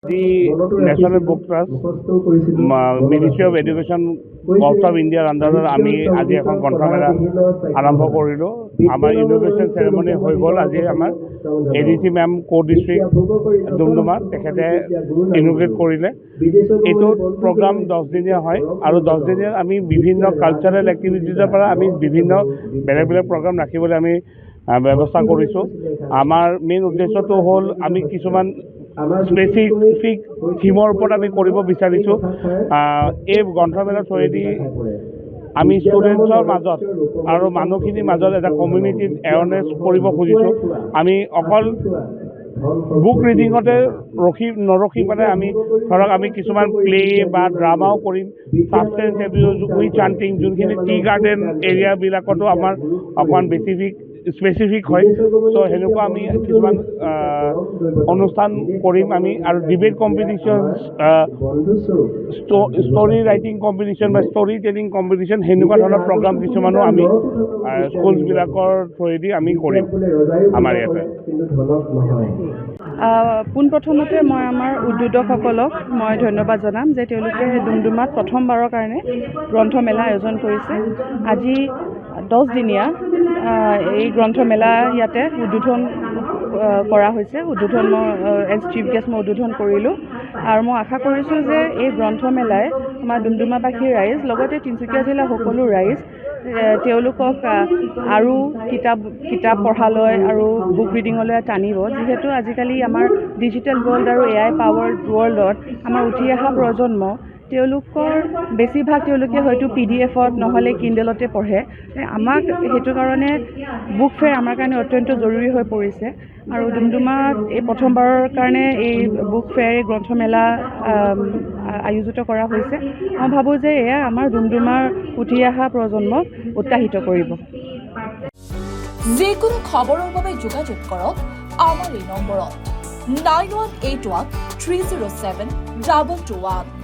The National Book Trust, Ministry of Education, Government of India আন্দাৰত আমি আজি এখন গ্ৰন্থমেলা আৰম্ভ কৰিলোঁ। আমাৰ ইনোভেশ্যন চেৰেমনি হৈ গ'ল। আজি আমাৰ ADC মেম co-district ডুমডুমা তেখেতে ইনোগ্ৰেট কৰিলে। এইটো প্ৰগ্ৰাম 10 দিনীয়া হয় আৰু 10 দিনীয়া আমি বিভিন্ন কালচাৰেল এক্টিভিটিজৰ পৰা আমি বিভিন্ন বেলেগ বেলেগ প্ৰগ্ৰাম ৰাখিবলৈ আমি ব্যৱস্থা কৰিছোঁ। আমাৰ মেইন উদ্দেশ্যটো হ'ল আমি কিছুমান স্পেচিফিক থিমৰ ওপৰত আমি কৰিব বিচাৰিছোঁ। এই গ্ৰন্থমেলাৰ থ্ৰুৱেদি আমি ষ্টুডেণ্টছৰ মাজত আৰু মানুহখিনিৰ মাজত এটা কমিউনিটিত এৱাৰনেছ কৰিব খুজিছোঁ। আমি অকল বুক ৰিডিঙতে নৰখি পেলাই আমি ধৰক আমি কিছুমান প্লে বা ড্ৰামাও কৰিম। ছাবষ্টেন্স এবিউজ উইচ হাণ্টিং যোনখিনি টি গাৰ্ডেন এৰিয়াবিলাকতো আমাৰ অকণমান স্পেচিফিক হয়। চ' সেনেকুৱা আমি কিছুমান অনুষ্ঠান কৰিম আমি আৰু debate competition, story writing competition বা ষ্টৰি টেলিং কম্পিটিশ্যন সেনেকুৱা ধৰণৰ প্ৰগ্ৰাম কিছুমানো আমি স্কুলছবিলাকৰ থ্ৰুৱেদি আমি কৰিম আমাৰ ইয়াতে। পোনপ্ৰথমতে মই আমাৰ উদ্যোজকসকলক মই ধন্যবাদ জনাম যে তেওঁলোকে ডুমডুমাত প্ৰথমবাৰৰ কাৰণে গ্ৰন্থমেলা আয়োজন কৰিছে। আজি 10 দিনীয়া এই গ্ৰন্থমেলা ইয়াতে উদ্বোধন কৰা হৈছে। উদ্বোধন মই এজ চিফ গেষ্ট মই উদ্বোধন কৰিলোঁ আৰু মই আশা কৰিছোঁ যে এই গ্ৰন্থমেলাই আমাৰ ডুমডুমাবাসীৰ ৰাইজ লগতে তিনিচুকীয়া জিলাৰ সকলো ৰাইজ তেওঁলোকক আৰু কিতাপ পঢ়ালৈ আৰু বুক ৰিডিঙলৈ টানিব। যিহেতু আজিকালি আমাৰ ডিজিটেল ৱৰ্ল্ড আৰু AI পাৱাৰ্ড ৱৰ্ল্ডত আমাৰ উঠি অহা প্ৰজন্ম তেওঁলোকৰ বেছিভাগ তেওঁলোকে হয়তো PDF-ত নহ'লে কিণ্ডেলতে পঢ়ে। আমাক সেইটো কাৰণে বুক ফেয়াৰ আমাৰ কাৰণে অত্যন্ত জৰুৰী হৈ পৰিছে আৰু ডুমডুমাত এই প্ৰথমবাৰৰ কাৰণে এই বুক ফেয়াৰ গ্ৰন্থমেলা আয়োজিত কৰা হৈছে। মই ভাবোঁ যে এয়া আমাৰ ডুমডুমাৰ উঠি অহা প্ৰজন্মক উৎসাহিত কৰিব। যিকোনো খবৰৰ বাবে যোগাযোগ কৰক আমাৰ এই নম্বৰত 9181 307 2221।